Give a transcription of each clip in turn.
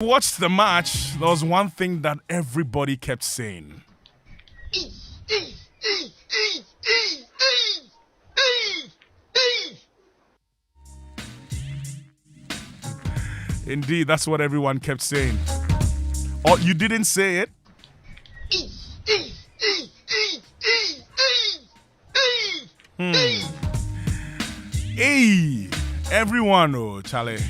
Watched the match, there was one thing that everybody kept saying. Indeed, that's what everyone kept saying. Oh, you didn't say it? Hey, everyone, oh, Charlie.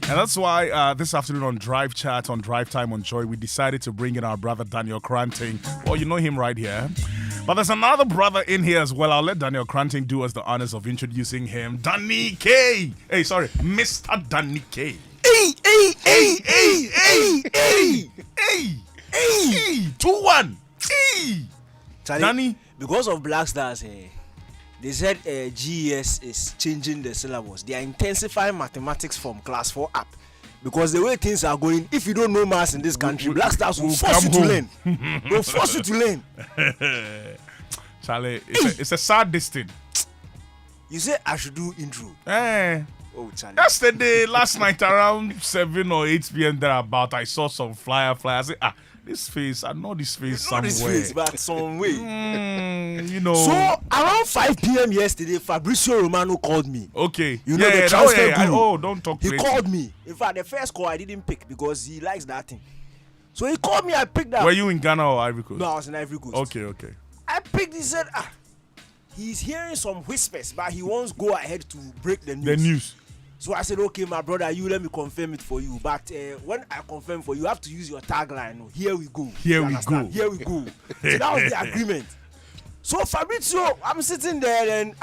And that's why this afternoon on Drive Chat, on Drive Time on Joy, we decided to bring in our brother Daniel Koranteng. Well, you know him right here. But there's another brother in here as well. I'll let Daniel Koranteng do us the honors of introducing him. Danny K. Hey, sorry, Mr. Danny K. Hey. 2-1. Hey. Danny. Because of Blackstars, they said GES is changing the syllabus. They are intensifying mathematics from class 4 up. Because the way things are going, if you don't know maths in this country, Blackstars will force you to learn. They'll force you to learn. Charlie, it's a sad distance. You say I should do intro. Oh, Charlie. Yesterday, last night around 7 or 8 p.m. thereabout, I saw some flyer. I said, this face, I know this face somewhere. This face, but some way. You know. So, around 5 p.m. yesterday, Fabrizio Romano called me. Okay. You know the transfer guru. Don't talk He crazy. called me. In fact, the first call I didn't pick because he likes that thing. So he called me, I picked up. Were you in Ghana or Ivory Coast? No, I was in Ivory Coast. Okay. I picked, he said, he's hearing some whispers, but he wants to go ahead to break the news. The news. So I said, okay, my brother, you let me confirm it for you. But when I confirm for you, you have to use your tagline. Here we go. Here we go. Here we go. So that was the agreement. So Fabrizio, I'm sitting there and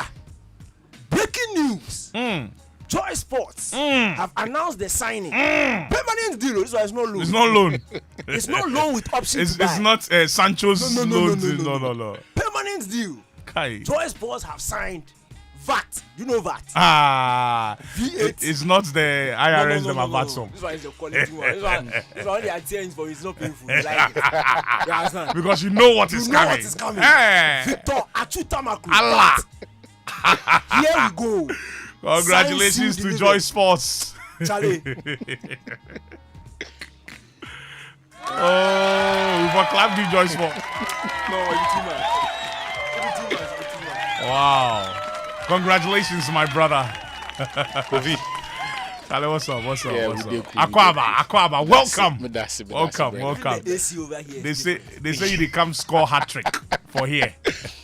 breaking news. Joy Sports have announced the signing. Permanent deal. This one is no loan. It's not loan. It's not loan with options. It's not Sancho's loan. No. Permanent deal. Kai. Joy Sports have signed VAT. You know VAT? V8. It's not the IRS that VAT song. This one is the quality one. This one they are saying for it's not painful. You like it. You understand? Because you know what is coming. What is coming. Hey. Victor Achutamaku. Allah. Here we go. Congratulations to Joy Sports. Charlie. We've clapped you, Joy Sports. No, you're too much. Wow. Congratulations, my brother. Kofi. Charlie, what's up? Yeah, Aquaba, welcome. Welcome. The AC over here. They say you come score hat trick for here.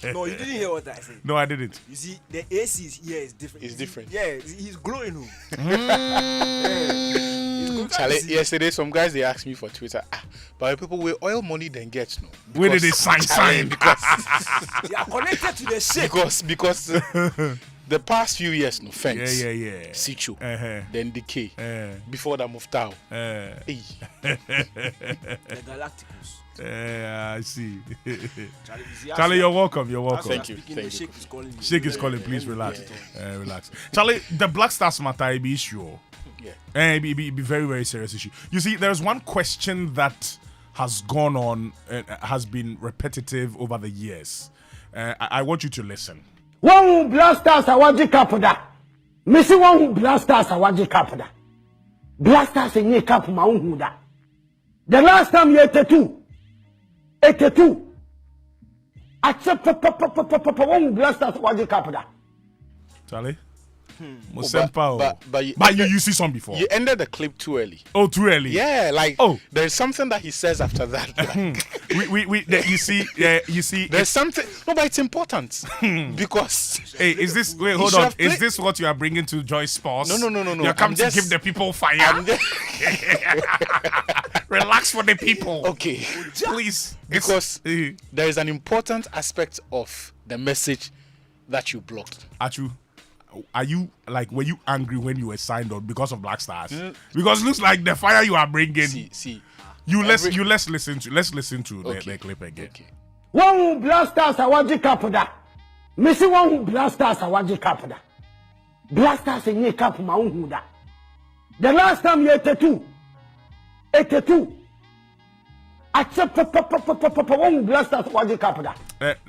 No, you didn't hear what I said. No, I didn't. You see, the AC here is different. It's different. Yeah, he's glowing. Charlie, yesterday some guys they asked me for Twitter, but people with oil money then get no. Where did they sign? Because they are connected to the ship. Because the past few years, no thanks. Yeah. Situ, then decay. Before that Muftau. The Galacticos. I see. Charlie, you're welcome. Thank you. Sheikh is calling. Please relax. Relax. Charlie, the Blackstars matter be issue. Yeah. Be very, very serious issue. You see, there's one question that has gone on and has been repetitive over the years. I want you to listen. One who Blackstars awaji kapuda. Missy one who Blackstars awaji kapuda. Blackstars in ye kap maunguda. The last time you 82. Accept one who Blackstars awaji kapuda. Charlie? But you see some before. You ended the clip too early. Oh, too early. Yeah, there's something that he says after that. You see. There's something. No, but it's important because. Hey, is this? Wait, hold on. Is this what you are bringing to Joy Sports? No. You're coming to give the people fire. Relax for the people. Okay, please. Because there is an important aspect of the message that you blocked. Atsu. Were you angry when you were signed on because of Blackstars? Because it looks like the fire you are bringing. See. Let's listen to the clip again. Okay. One who Blackstars awaji kapuda. Missy one who Blackstars awaji kapuda. Blackstars in ye kap maunguda. The last time you 82. Accept one who Blackstars awaji kapuda.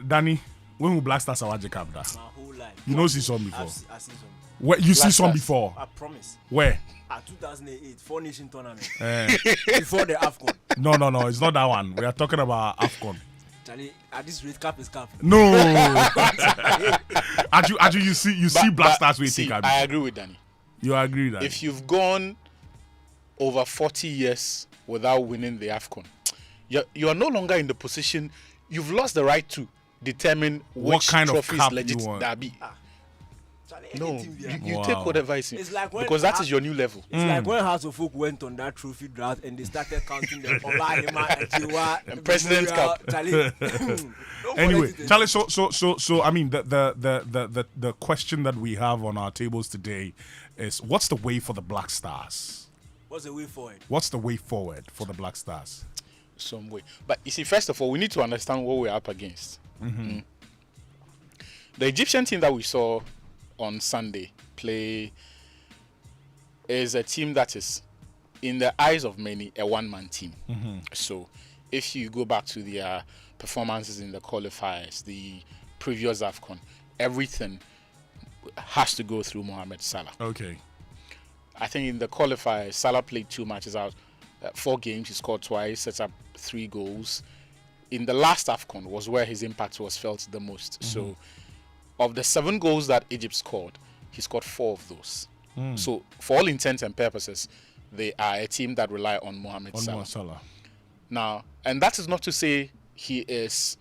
Danny, when who Blackstars awaji kapuda? My whole life. You know see some before. I've seen some. Where you see some Blackstars. before? I promise. Where? 2008 4 Nation tournament Eh, before the AFCON. no, it's not that one. We are talking about AFCON. Charlie, at this rate, cap is cap. No. Aju, you see Blasters we see, take. I agree with Danny. You agree that? If you've gone over 40 years without winning the AFCON, you are no longer in the position. You've lost the right to determine What which kind of trophy is cap you legit want? that be. Charlie, No, anything there. you Wow. take whatever is in, It's like when because that is your new level. It's like when House of Folk went on that trophy draft and they started counting the Olahima, Ejiwa, And President's Cup. Charlie. Don't Anyway, forget it. Charlie. So I mean, the question that we have on our tables today is, what's the way for the Black Stars? What's the way forward? What's the way forward for the Black Stars? Some way. But you see, first of all, we need to understand what we're up against. Mm. The Egyptian team that we saw on Sunday play is a team that is, in the eyes of many, a one-man team. So if you go back to their performances in the qualifiers, the previous AFCON, everything has to go through Mohamed Salah. Okay. I think in the qualifiers, Salah played 2 matches out, 4 games, he scored twice, set up 3 goals. In the last AFCON was where his impact was felt the most. So of the 7 goals that Egypt scored, he scored 4 of those. So for all intents and purposes, they are a team that rely on Mohamed On Salah. Mohamed Salah. Now, and that is not to say he is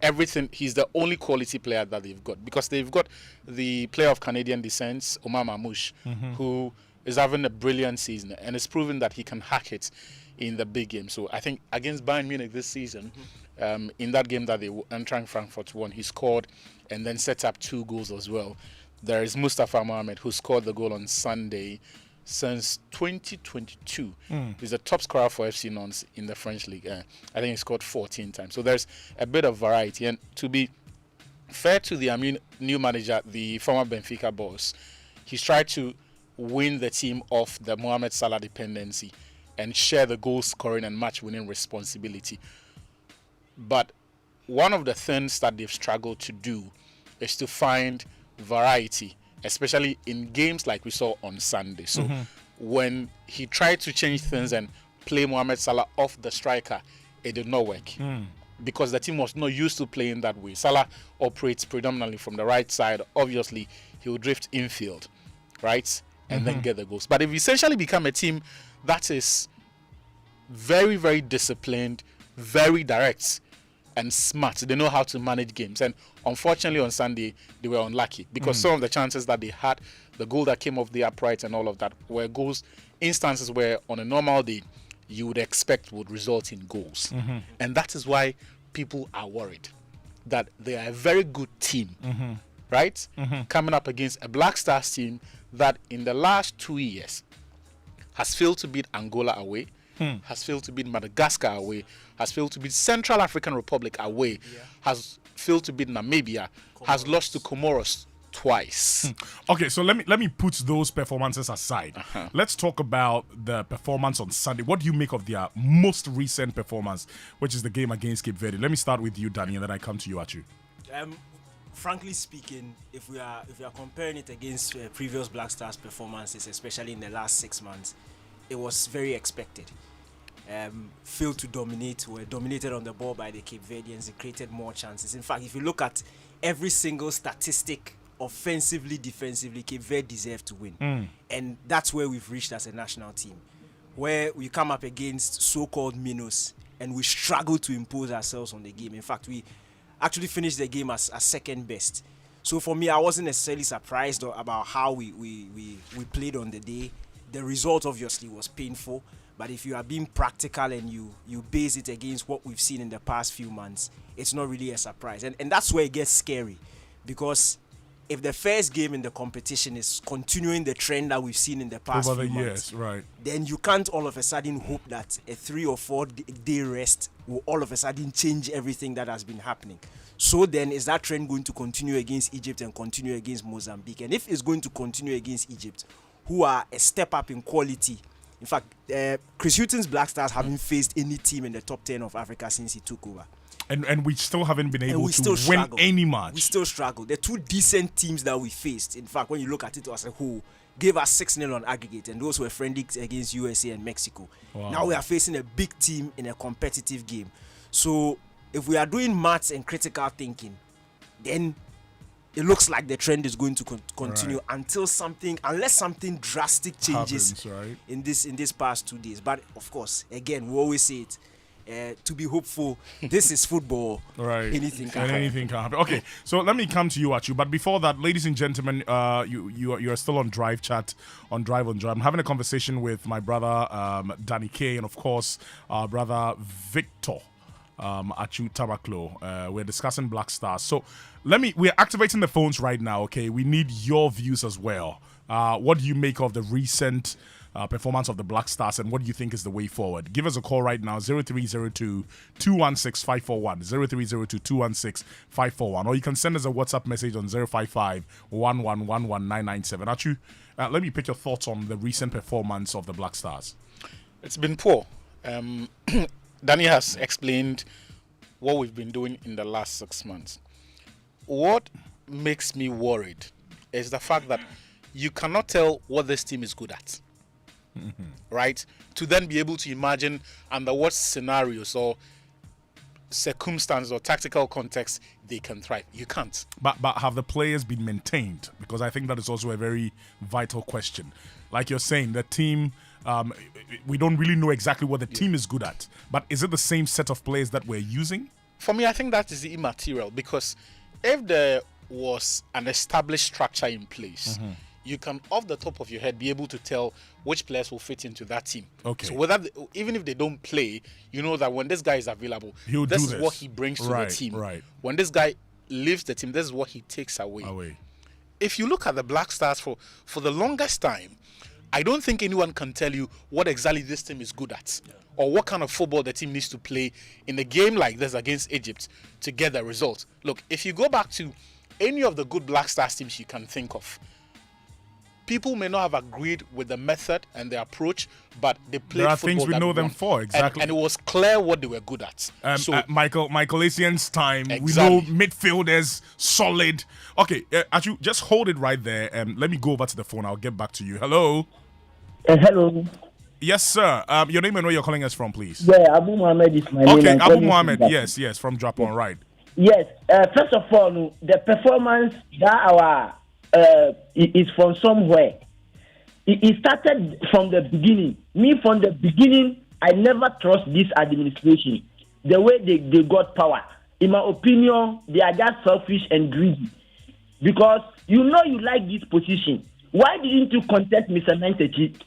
everything. He's the only quality player that they've got, because they've got the player of Canadian descent, Omar Mamouche, who is having a brilliant season and is proving that he can hack it in the big game. So I think against Bayern Munich this season, in that game that they Eintracht Frankfurt won, he scored and then set up 2 goals as well. There is Mustafa Mohamed, who scored the goal on Sunday. Since 2022, he's the top scorer for FC Nantes in the French league. I think he scored 14 times. So there's a bit of variety. And to be fair to the new manager, the former Benfica boss, he's tried to win the team off the Mohamed Salah dependency and share the goal scoring and match winning responsibility. But one of the things that they've struggled to do is to find variety, especially in games like we saw on Sunday. So when he tried to change things and play Mohamed Salah off the striker, it did not work. Because the team was not used to playing that way. Salah operates predominantly from the right side. Obviously, he will drift infield, right? And then get the goals. But they've essentially become a team that is very, very disciplined, very direct, and smart. They know how to manage games. And unfortunately on Sunday, they were unlucky because some of the chances that they had, the goal that came off the upright and all of that, were goals, instances where on a normal day, you would expect would result in goals. And that is why people are worried that they are a very good team, right? Coming up against a Black Stars team that in the last 2 years has failed to beat Angola away, has failed to beat Madagascar away, has failed to beat Central African Republic away, has failed to beat Namibia, has lost to Comoros twice. Okay, so let me put those performances aside. Let's talk about the performance on Sunday. What do you make of their most recent performance, which is the game against Cape Verde? Let me start with you, Danny, and then I come to you, Achu. Frankly speaking, if we are comparing it against previous Black Stars performances, especially in the last 6 months, it was very expected. Failed to dominate, were dominated on the ball by the Cape Verdeans. They created more chances. In fact, if you look at every single statistic, offensively, defensively, Cape Verde deserved to win. And that's where we've reached as a national team, where we come up against so-called minnows and we struggle to impose ourselves on the game. In fact, we actually finished the game as second best. So for me, I wasn't necessarily surprised about how we played on the day. The result obviously was painful, but if you are being practical and you base it against what we've seen in the past few months, it's not really a surprise. And that's where it gets scary, because if the first game in the competition is continuing the trend that we've seen in the past Over few the months, years, right? then you can't all of a sudden hope that a 3 or 4 day rest will all of a sudden change everything that has been happening. So then, is that trend going to continue against Egypt and continue against Mozambique? And if it's going to continue against Egypt, who are a step up in quality In fact, Chris Hughton's Black Stars haven't faced any team in the top 10 of Africa since he took over. And we still haven't been able to win any match. We still struggle. The two decent teams that we faced, in fact, when you look at it as a whole, gave us 6-0 on aggregate, and those were friendlies against USA and Mexico. Wow. Now we are facing a big team in a competitive game. So if we are doing maths and critical thinking, then it looks like the trend is going to continue unless something drastic changes in this past 2 days. But of course, again, we always say it. To be hopeful, this is football. Right. Anything can happen. Okay, so let me come to you, Atsu. But before that, ladies and gentlemen, you are still on Drive Chat, on Drive on Drive. I'm having a conversation with my brother Danny K, and of course our brother Victor Atsu Tamaklo. We're discussing Black Stars. So we're activating the phones right now. Okay, we need your views as well. What do you make of the recent performance of the Black Stars, and what do you think is the way forward? Give us a call right now, 0302 216 541, 0302 216 541, or you can send us a WhatsApp message on 055 1111997. Atsu, let me pick your thoughts on the recent performance of the Black Stars. It's been poor. Danny has explained what we've been doing in the last 6 months. What makes me worried is the fact that you cannot tell what this team is good at. Right? To then be able to imagine under what scenarios or circumstances or tactical context they can thrive. You can't. But have the players been maintained? Because I think that is also a very vital question. Like you're saying, the team, we don't really know exactly what the team is good at. But is it the same set of players that we're using? For me, I think that is immaterial, because if there was an established structure in place, you can, off the top of your head, be able to tell which players will fit into that team. Okay. So even if they don't play, you know that when this guy is available, this is what he brings to the team. Right. When this guy leaves the team, this is what he takes away. If you look at the Black Stars for the longest time, I don't think anyone can tell you what exactly this team is good at, or what kind of football the team needs to play in a game like this against Egypt to get the result. Look, if you go back to any of the good Black Stars teams you can think of, people may not have agreed with the method and the approach, but they played football. There are things we know them for, exactly. And it was clear what they were good at. Michael Essien time, exactly. We know midfielders, solid. Okay, Atsu, just hold it right there. Let me go over to the phone. I'll get back to you. Hello? Hello. Yes, sir. Your name and where you're calling us from, please. Yeah, Abu Mohammed is my name. Okay, Abu Mohammed. Yes, from Japon, right. Yes. First of all, the performance that is from somewhere. It started from the beginning. From the beginning, I never trust this administration. The way they got power. In my opinion, they are just selfish and greedy. Because you like this position. Why didn't you contest Mr. Nantechi?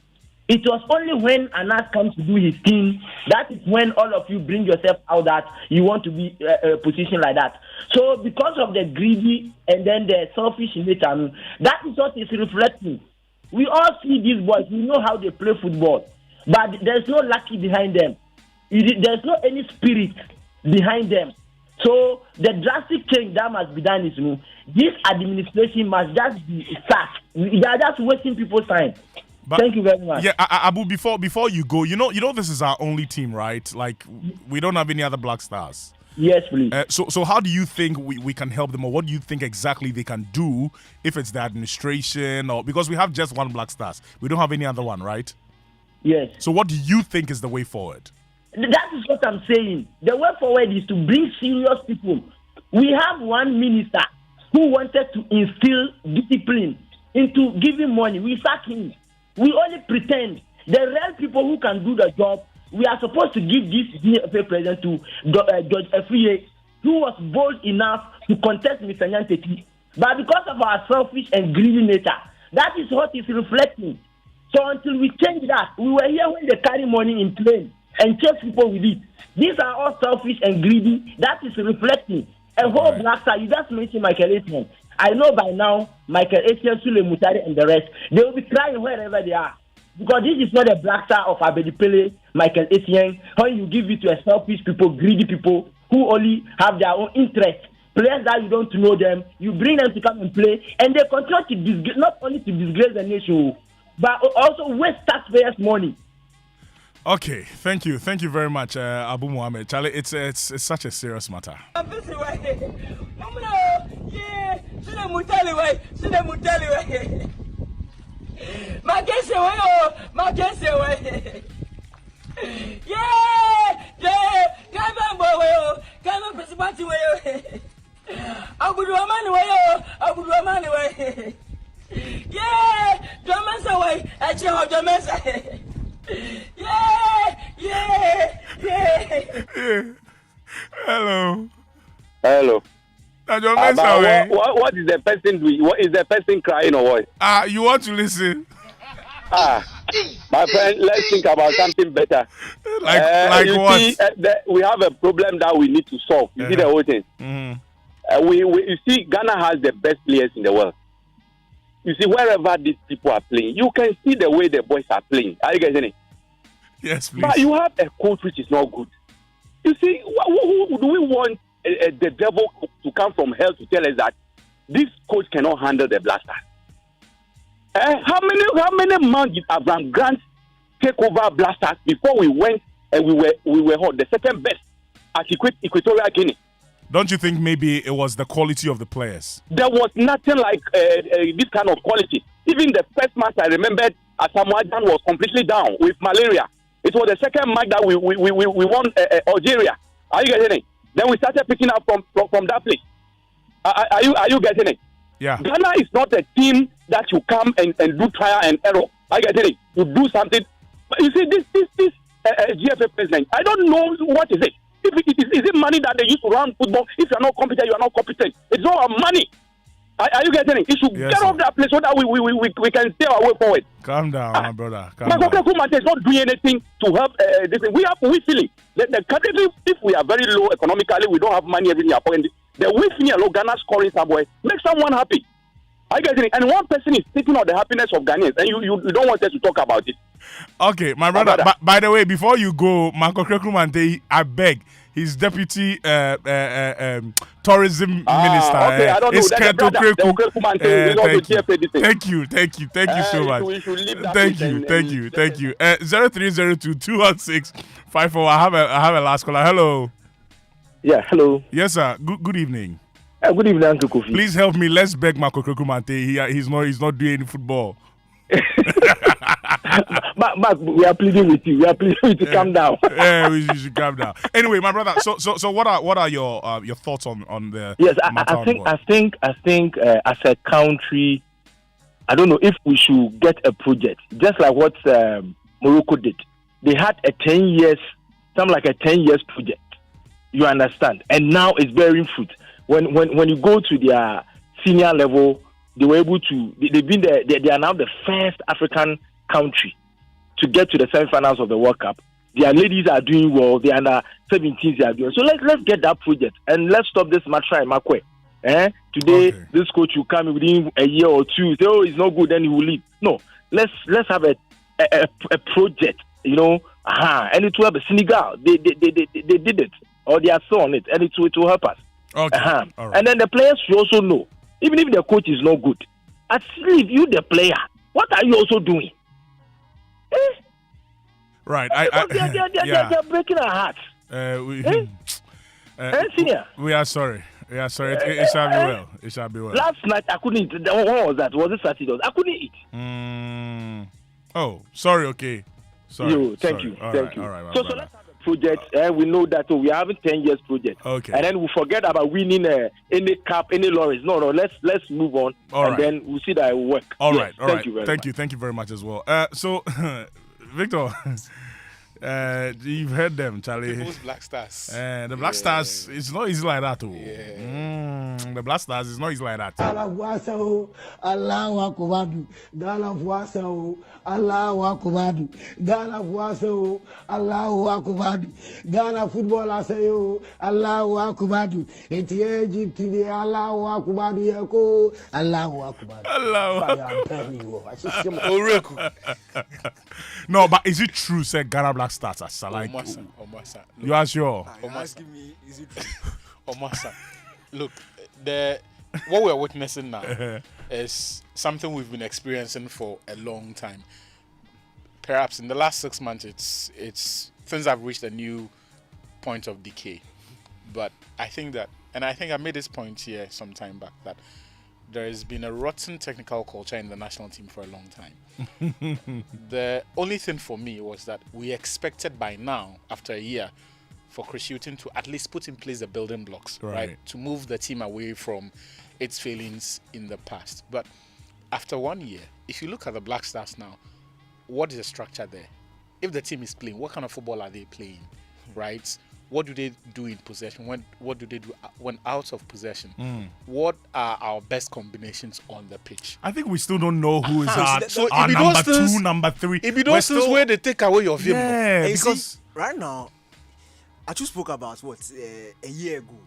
It was only when Anas comes to do his thing, that is when all of you bring yourself out that you want to be a position like that. So because of the greedy and then the selfish nature, that is what is reflecting. We all see these boys, we know how they play football, but there's no lucky behind them. There's no any spirit behind them. So the drastic change that must be done is this administration must just be sacked. They are just wasting people's time. But, thank you very much. Yeah, Abu, before you go, you know this is our only team, right? Like, we don't have any other Black Stars. Yes, please. So how do you think we can help them, or what do you think exactly they can do if it's the administration, or because we have just one Black Stars, we don't have any other one, right? Yes. So what do you think is the way forward? That is what I'm saying. The way forward is to bring serious people. We have one minister who wanted to instill discipline into giving money. We sack him. We only pretend. The real people who can do the job, we are supposed to give this DFA president to George F.A., who was bold enough to contest Mr. Nyantechi. But because of our selfish and greedy nature, that is what is reflecting. So until we change that, we were here when they carry money in plane and chase people with it. These are all selfish and greedy. That is reflecting. A whole Black Star, you just mentioned Michael Essien. I know by now, Michael Essien, Sule Mutari, and the rest, they will be crying wherever they are. Because this is not a Black Star of Abedi Pele, Michael Essien. When you give it to a selfish people, greedy people, who only have their own interest, players that you don't know them, you bring them to come and play, and they continue to disgrace, not only to disgrace the nation, but also waste taxpayers' money. Okay, thank you very much, Abu Muhammad. Charlie, it's such a serious matter. Hello. What is the person doing? What is the person crying or what? You want to listen? My friend, let's think about something better. Like you what? See, we have a problem that we need to solve. You see the whole thing? Mm-hmm. You see, Ghana has the best players in the world. You see, wherever these people are playing, you can see the way the boys are playing. Are you getting it? Yes, please. But you have a coach which is not good. You see, who do we want the devil to come from hell to tell us that this coach cannot handle the Blasters? How many months did Abraham Grant take over Blasters before we went and we were the second best at Equatorial Guinea? Don't you think maybe it was the quality of the players? There was nothing like this kind of quality. Even the first match I remembered, Asamoah Gyan was completely down with malaria. It was the second match that we won Algeria. Are you getting it? Then we started picking up from that place. Are you getting it? Yeah. Ghana is not a team that you come and do trial and error. Are you getting it? You do something. But you see, this GFA president, I don't know what is it. Is it money that they use to run football? If you are not competent, you are not competent. It's not money. Are you getting it? You should get off that place so that we can stay our way forward. Calm down, my brother. Koranteng is not doing anything to help this. We feel it. The country, if we are very low economically, we don't have money every year. The we feel Ghana scoring somewhere. Make someone happy. Are you getting it? And one person is taking out the happiness of Ghanaians, and you don't want us to talk about it. Okay, my brother. By the way, before you go, Marco Krekumante, I beg, his deputy tourism minister. Okay, I don't know. Thank you so much. Thank you. 0302-216-54. I have a last caller. Hello. Yeah, hello. Yes, sir. Good evening. Good evening, Uncle Kofi. Please help me. Let's beg Marco Krekumante. He's not doing any football. Mark, we are pleading with you. Calm down. Yeah, we should calm down. Anyway, my brother. So what are your thoughts on the? Yes, I think as a country, I don't know if we should get a project just like what Morocco did. They had a 10 years project. You understand? And now it's bearing fruit. When you go to their senior level, they were able to. They've been there. They are now the first African country to get to the semi-finals of the World Cup. Their ladies are doing well. The under 17s they are doing. So let's get that project and let's stop this Matra and Makwe. Today this coach will come within a year or two. Say, it's not good, then he will leave. No, let's have a project. And it will help Senegal. They did it, or they are still on it, and it will help us. Okay. All right. And then the players should also know, even if the coach is not good, at least you, the player, what are you also doing? Right. They're breaking our hearts. Senior. We are sorry. It shall be well. It shall be well. Last night I couldn't eat. What was that? Was it Saturday? I couldn't eat. Oh, sorry. Okay. Sorry. Thank you. All right. So let's have a project. We know that we are having 10 years project. Okay. And then we forget about winning any cup, any lorries. No. Let's move on. Then we'll see that it will work. All right. Thank you very much. Thank you very much as well. So, Victor. You've heard them, Charlie. People's Blackstars. The Blackstars, it's not easy like that, too. Yeah. The Blackstars is not easy like that. Allahu Akbar. Ghana football say Allahu Akbar. Egypt today Allahu Akbar yako Allahu Akbar. No, but is it true, say Ghana Blackstars are like? Omasa. You are sure? Asking me, is it true? Omasa. Look, what we're witnessing now is something we've been experiencing for a long time. perhaps in the last 6 months, it's things have reached a new point of decay. But I think that, and I think I made this point here some time back, that there has been a rotten technical culture in the national team for a long time. The only thing for me was that we expected by now, after a year, for Chris Hughton to at least put in place the building blocks, right? To move the team away from its failings in the past. But after 1 year, if you look at the Black Stars now, what is the structure there? If the team is playing, what kind of football are they playing, right? What do they do in possession? What do they do when out of possession? What are our best combinations on the pitch? I think we still don't know who is our number 2, number 3. It be those things where they take away your view. Yeah, because see, right now, Atsu spoke about what a year ago,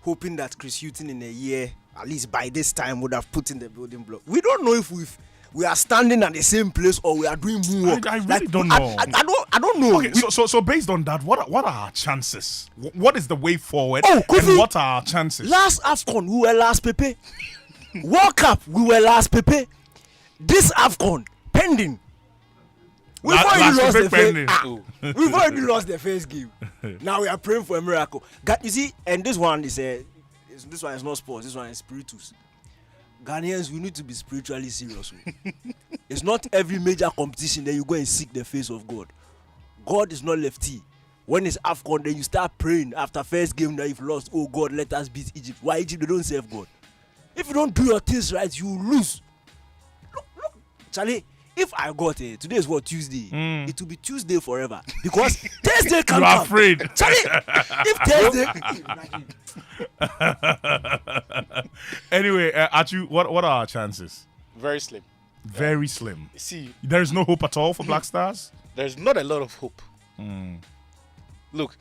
hoping that Chris Hughton in a year, at least by this time, would have put in the building block. We don't know if we are standing at the same place or we are doing more work. I really don't know. I don't know. Okay, so based on that, what are our chances? What is the way forward? Oh, Kofi, and what are our chances? Last AFCON, we were last Pepe. World Cup, we were last Pepe. This AFCON, pending. We've already lost the first game. Now we are praying for a miracle. You see, and this one is not sports. This one is spiritus. Ghanaians, we need to be spiritually serious. It's not every major competition that you go and seek the face of God. God is not lefty. When it's AFCON, then you start praying after first game that you've lost. Oh God, let us beat Egypt. Why Egypt? They don't serve God. If you don't do your things right, you lose. Look, Charlie. If I got today is what, Tuesday? It will be Tuesday forever because Thursday can come. You are afraid. Charlie, if Thursday. Anyway, Atsu, what are our chances? Very slim. Very slim. See, there is no hope at all for Black Stars? There's not a lot of hope. Look,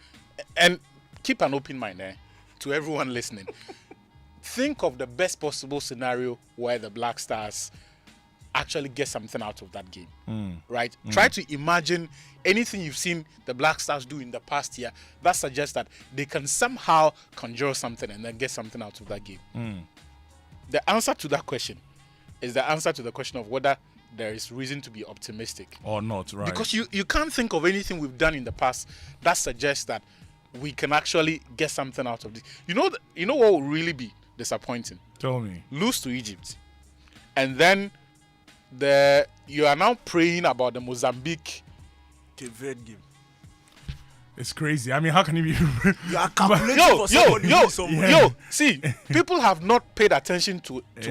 and keep an open mind to everyone listening. Think of the best possible scenario where the Black Stars actually get something out of that game, right? Try to imagine anything you've seen the Black Stars do in the past year that suggests that they can somehow conjure something and then get something out of that game. The answer to that question is the answer to the question of whether there is reason to be optimistic or not, right? Because you can't think of anything we've done in the past that suggests that we can actually get something out of this. You know what will really be disappointing? Tell me. Lose to Egypt, and then you are now praying about the Mozambique game. It's crazy. I mean, how can you be? You are calculating for somebody. Yo. See, people have not paid attention to it.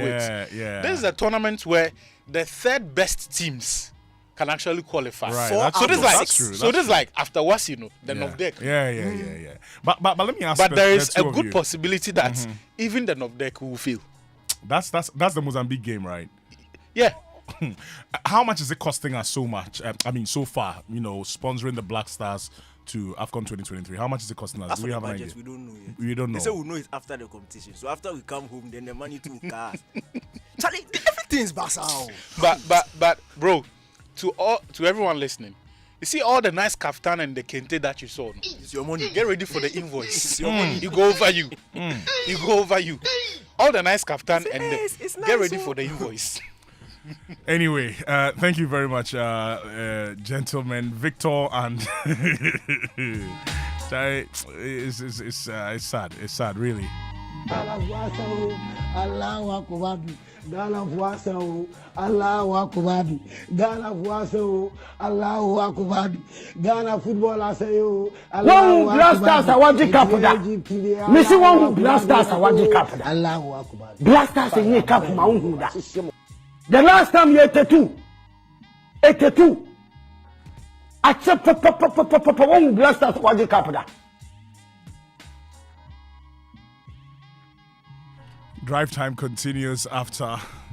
Yeah. This is a tournament where the third best teams can actually qualify. Right. So this that's true. This is like after what the Novdek. Yeah. But let me ask. But there is a good possibility that even the Novdek will fail. That's the Mozambique game, right? Yeah. How much is it costing us so much? So far, sponsoring the Black Stars to AFCON 2023. How much is it costing us? As Do we have an budget, idea? we don't know yet. We don't know. They say we'll know it after the competition. So after we come home, then the money to cars. Charlie, everything's basal. But bro, to everyone listening, you see all the nice kaftan and the kente that you saw. No? It's your money. Get ready for the invoice. It's your money. You go over you. You go over you. All the nice kaftan and nice, get ready for the invoice. Anyway, thank you very much, gentlemen. Victor and it's sad. It's sad, really. Ghana football I say you one Blasters awaji kapuda. Missy one Blasters awaji kapuda. Allahu Akbar. Blasters in cup maunguda. The last time you 82. Accept one Blasters awaji kapuda. Drive time continues after